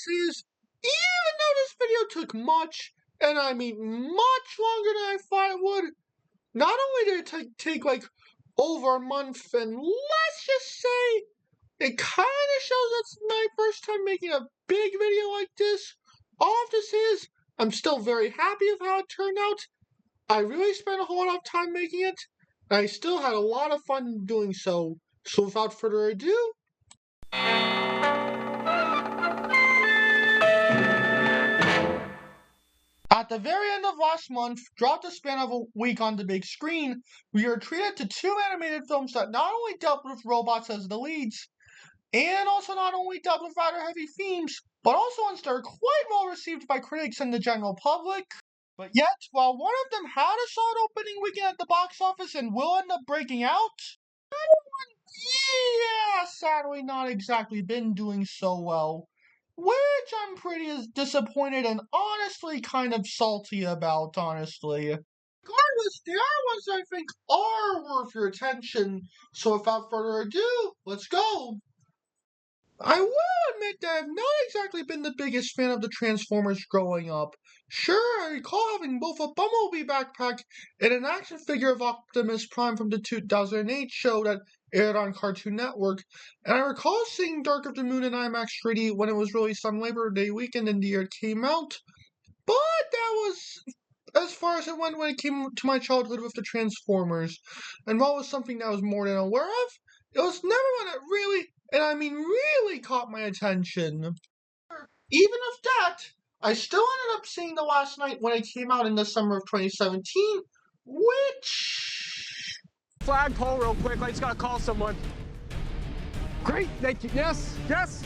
say is, even though this video took much, and I mean much longer than I thought it would, not only did it take like over a month, and let's just say it kind of shows that's my first time making a big video like this. All I have to say is, I'm still very happy with how it turned out. I really spent a whole lot of time making it, and I still had a lot of fun doing so. So without further ado, at the very end of last month, throughout the span of a week on the big screen, we were treated to two animated films that not only dealt with robots as the leads, and also not only dealt with rather heavy themes, but also ones that are quite well received by critics and the general public. But yet, while one of them had a solid opening weekend at the box office and will end up breaking out, yeah, sadly not exactly been doing so well. Which I'm pretty disappointed and honestly kind of salty about, honestly. Regardless, there are ones that I think are worth your attention, so without further ado, let's go! I will admit that I've not exactly been the biggest fan of the Transformers growing up. Sure, I recall having both a Bumblebee backpack and an action figure of Optimus Prime from the 2008 show that aired on Cartoon Network, and I recall seeing Dark of the Moon in IMAX 3D when it was released on Labor Day weekend in the year it came out, but that was as far as it went when it came to my childhood with the Transformers, and while it was something that I was more than aware of, it was never one that really, and I mean really, caught my attention. Even with that, I still ended up seeing the last night when it came out in the summer of 2017, which... Flagpole real quick, I just gotta call someone. Great, thank you. Yes, yes.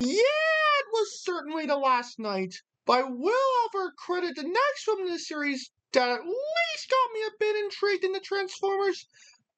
Yeah, it was certainly the last night, but I will however credit the next film in the series that at least got me a bit intrigued in the Transformers,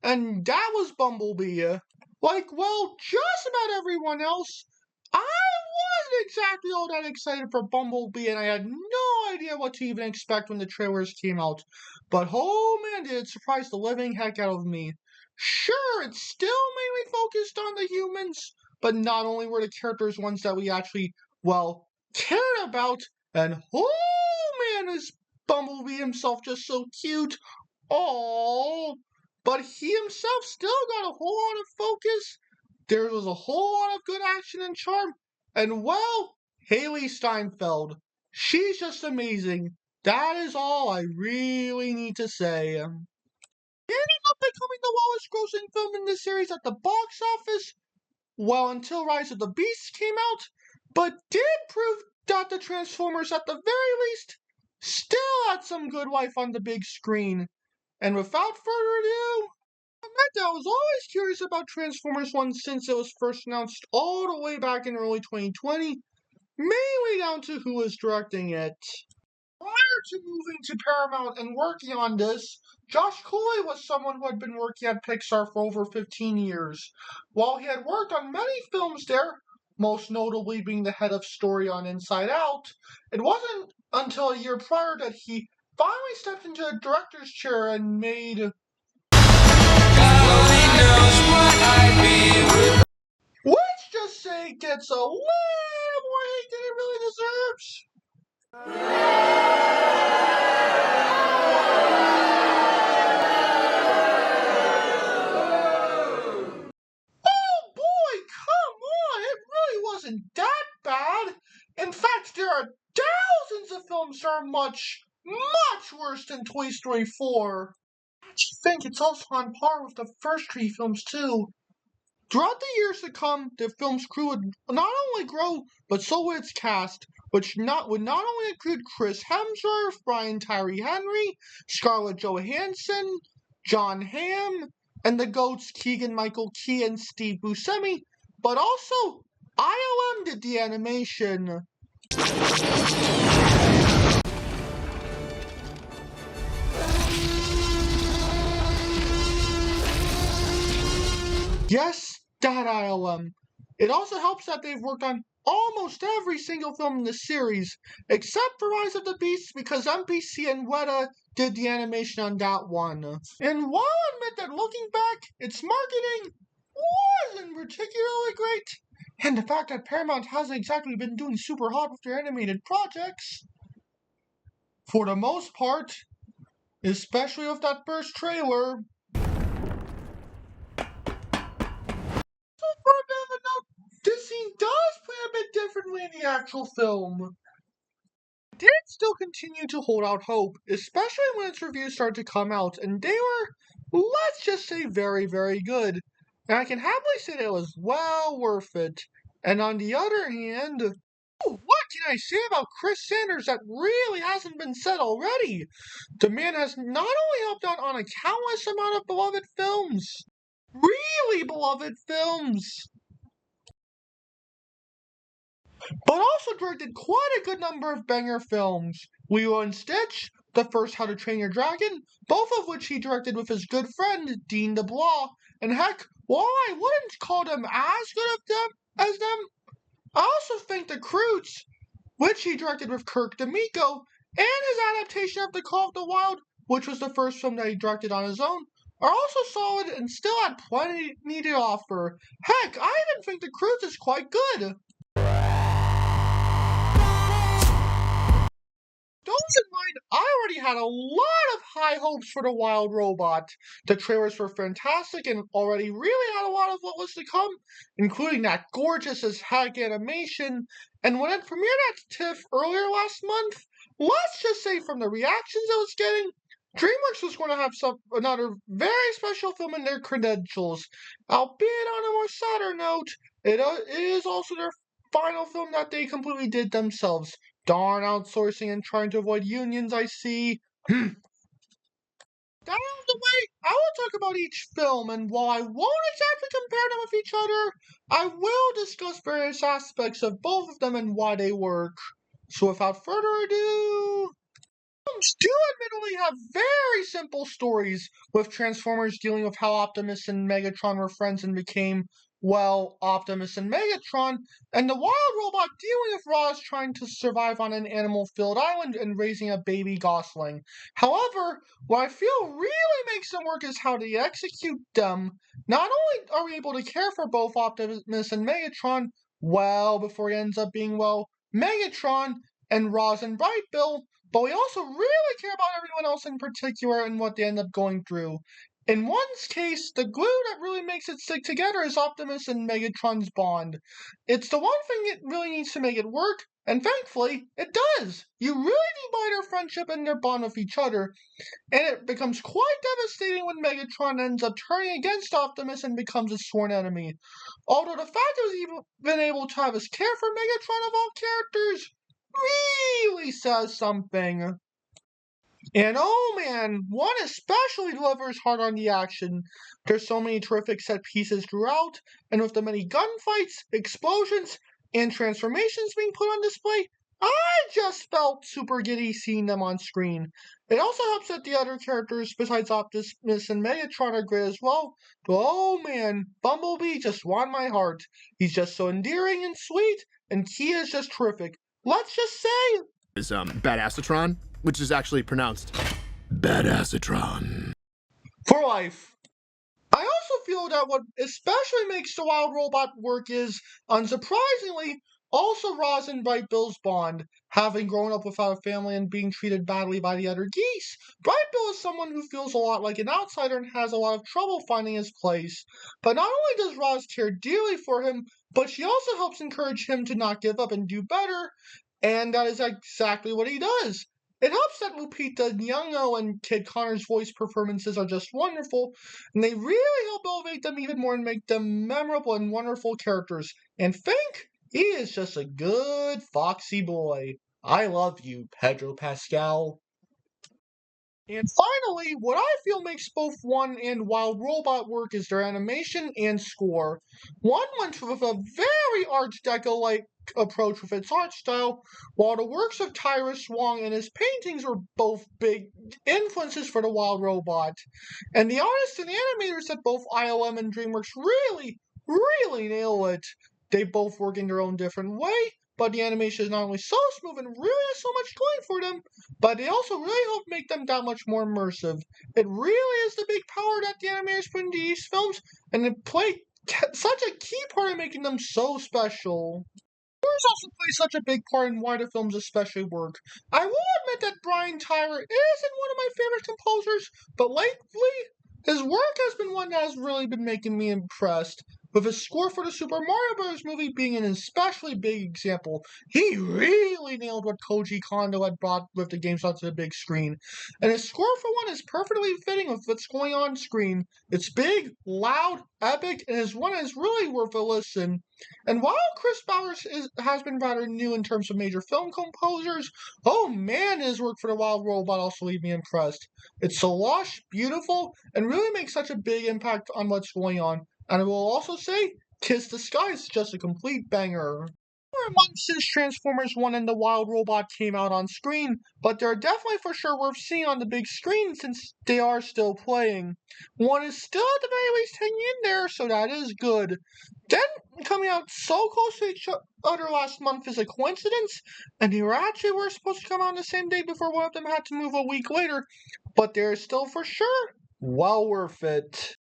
and that was Bumblebee. Like, well, just about everyone else, I wasn't exactly all that excited for Bumblebee, and I had no idea what to even expect when the trailers came out. But oh man, did it surprise the living heck out of me. Sure, it's still mainly focused on the humans, but not only were the characters ones that we actually, well, cared about, and oh man, is Bumblebee himself just so cute. Oh, but he himself still got a whole lot of focus. There was a whole lot of good action and charm. And well, Haley Steinfeld. She's just amazing. That is all I really need to say. Ending up becoming the lowest grossing film in this series at the box office, well, until Rise of the Beasts came out, but did prove that the Transformers, at the very least, still had some good life on the big screen. And without further ado, I was always curious about Transformers 1 since it was first announced all the way back in early 2020, mainly down to who was directing it. Prior to moving to Paramount and working on this, Josh Cooley was someone who had been working at Pixar for over 15 years. While he had worked on many films there, most notably being the head of story on Inside Out, it wasn't until a year prior that he finally stepped into a director's chair and made... Let's just say gets a little more hate than it really deserves. Oh boy, come on! It really wasn't that bad. In fact, there are thousands of films that are much, much worse than Toy Story 4. I think it's also on par with the first three films too. Throughout the years to come, the film's crew would not only grow, but so would its cast, which would not only include Chris Hemsworth, Brian Tyree Henry, Scarlett Johansson, John Hamm, and the GOATs Keegan-Michael Key and Steve Buscemi, but also ILM did the animation. Yes, that ILM. It also helps that they've worked on almost every single film in the series, except for Rise of the Beasts, because MPC and Weta did the animation on that one. And while I admit that looking back, its marketing wasn't particularly great, And the fact that Paramount hasn't exactly been doing super hot with their animated projects, for the most part, especially with that first trailer. So for a bit of a note, this scene does play a bit differently in the actual film. It did still continue to hold out hope, especially when its reviews started to come out, and they were, let's just say, very, very good. And I can happily say that it was well worth it. And on the other hand, what can I say about Chris Sanders that really hasn't been said already? The man has not only helped out on a countless amount of beloved films, really beloved films, but also directed quite a good number of banger films. Lilo and Stitch, the first How to Train Your Dragon, both of which he directed with his good friend Dean DeBlois, and heck, while I wouldn't call them as good of them as them, I also think The Croods, which he directed with Kirk D'Amico, and his adaptation of The Call of the Wild, which was the first film that he directed on his own, are also solid and still had plenty to offer. Heck, I even think The Croods is quite good. Don't in mind, I already had a lot of high hopes for the Wild Robot. The trailers were fantastic and already really had a lot of what was to come, including that gorgeous as heck animation. And when it premiered at TIFF earlier last month, let's just say from the reactions it was getting, DreamWorks was going to have another very special film in their credentials. Albeit on a more sadder note, it is also their final film that they completely did themselves. Darn outsourcing and trying to avoid unions, I see. That out of the way, I will talk about each film, and while I won't exactly compare them with each other, I will discuss various aspects of both of them and why they work. So without further ado, films do admittedly have very simple stories, with Transformers dealing with how Optimus and Megatron were friends and became, well, Optimus and Megatron, and the Wild Robot dealing with Roz trying to survive on an animal-filled island and raising a baby Gosling. However, what I feel really makes them work is how they execute them. Not only are we able to care for both Optimus and Megatron, well, before he ends up being, well, Megatron and Roz and Bright Bill, but we also really care about everyone else in particular and what they end up going through. In one's case, the glue that really makes it stick together is Optimus and Megatron's bond. It's the one thing it really needs to make it work, and thankfully, it does. You really need by their friendship and their bond with each other, and it becomes quite devastating when Megatron ends up turning against Optimus and becomes a sworn enemy. Although the fact that he's even been able to have his care for Megatron of all characters really says something. And oh man, one especially delivers hard on the action. There's so many terrific set pieces throughout, and with the many gunfights, explosions, and transformations being put on display, I just felt super giddy seeing them on screen. It also helps that the other characters besides Optimus and Megatron are great as well. But oh man, Bumblebee just won my heart. He's just so endearing and sweet, and Kia is just terrific. Let's just say Is Badassatron, which is actually pronounced Badassatron. for life. I also feel that what especially makes the Wild Robot work is, unsurprisingly, also Roz and Bright Bill's bond. Having grown up without a family and being treated badly by the other geese, Bright Bill is someone who feels a lot like an outsider and has a lot of trouble finding his place. But not only does Roz care dearly for him, but she also helps encourage him to not give up and do better, and that is exactly what he does. It helps that Lupita Nyong'o and Kid Connor's voice performances are just wonderful, and they really help elevate them even more and make them memorable and wonderful characters. And Fink, he is just a good foxy boy. I love you, Pedro Pascal. And finally, what I feel makes both One and Wild Robot work is their animation and score. One went with a very Art Deco-like approach with its art style, while the works of Tyrus Wong and his paintings were both big influences for the Wild Robot. And the artists and animators at both ILM and DreamWorks really, really nail it. They both work in their own different way, but the animation is not only so smooth and really has so much going for them, but they also really help make them that much more immersive. It really is the big power that the animators put into these films, and it such a key part in making them so special. Scores also play such a big part in why the films especially work. I will admit that Brian Tyler isn't one of my favorite composers, but lately his work has been one that has really been making me impressed. With his score for the Super Mario Bros. Movie being an especially big example, he really nailed what Koji Kondo had brought with the games onto the big screen. And his score for one is perfectly fitting with what's going on screen. It's big, loud, epic, and his one is really worth a listen. And while Chris Bowers has been rather new in terms of major film composers, oh man, his work for The Wild Robot also leave me impressed. It's so lush, beautiful, and really makes such a big impact on what's going on. And I will also say, Kiss the Sky is just a complete banger. We're a month since Transformers 1 and The Wild Robot came out on screen, but they're definitely for sure worth seeing on the big screen since they are still playing. One is still at the very least hanging in there, so that is good. Then, coming out so close to each other last month is a coincidence, and they were supposed to come out on the same day before one of them had to move a week later, but they're still for sure well worth it.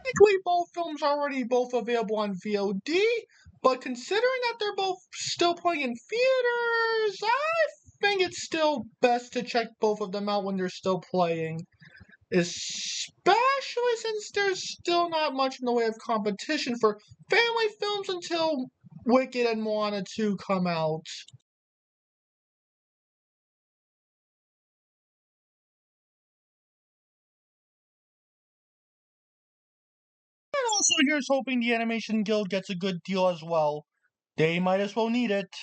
Technically, both films are already both available on VOD, but considering that they're both still playing in theaters, I think it's still best to check both of them out when they're still playing. Especially since there's still not much in the way of competition for family films until Wicked and Moana 2 come out. And also, here's hoping the Animation Guild gets a good deal as well. They might as well need it.